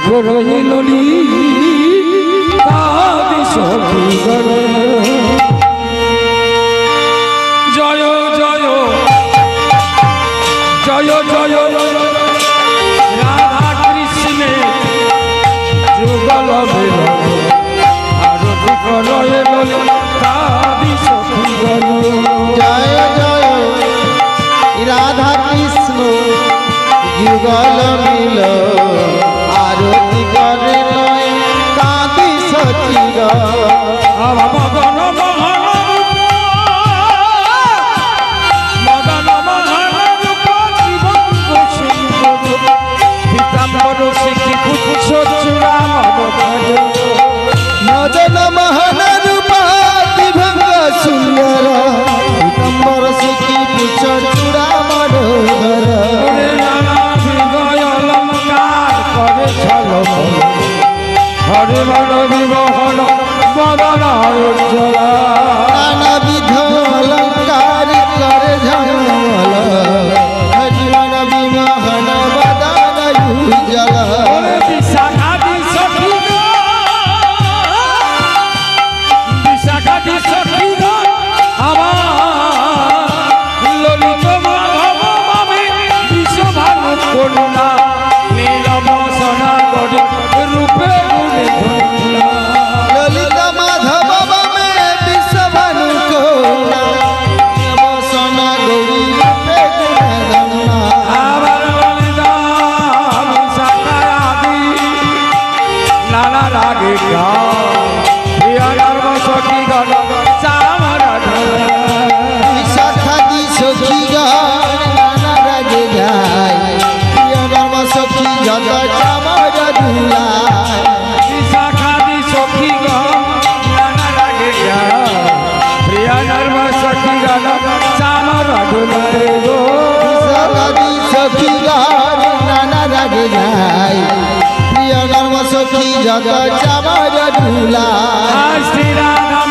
রইলি কাঁদি সখী গরে জয় জয় জয় জয় রাধা কৃষ্ণে যুগল বেল আরতি করে কাঁদি সখী গরে জয় জয় রাধা কৃষ্ণ যুগল মিল আরতি করে লয় কাঁদি সখী মদন পীতাম্বর শিখি পুচ্ছ মদন মোহন রূপ দিভঙ্গ সুন্দর পীতাম্বর শিখি পুচ্ছ চূড়া মনোহর হরে বল বিবহন বদন উজ্জ্বলা নানাবিধ অলঙ্কার করে ঝলমল হরিবন বিমোহন বদন উজ্জ্বল বিশাখাদি সখী আমার ললিত মাধব মামে বিশ্বভানু করুণা নীলবসনা করে রূপে গুণে ধরুণা ললিত মাধব বামে বিশ্বভানু করুণা বসনা গৌরী রূপে গুণধর্ণা আবার ললিতা বিশাখা আদি নানা রাগে গান প্রিয় নর্ম সখী গণ চামরা বিশাখাদি সখী গান নানা রাগে গায় প্রিয় নর্ম সখী যত চামর ধুলায় বিশাখাদি সখী গণ নানা রাগে গান প্রিয় নর্ম সখী গণ চামরা ধুলায় গো বিশাখাদি সখী গান নানা রাগে গায় প্রিয় নর্ম সখী যত চামর ধুলায় শ্রী রাধা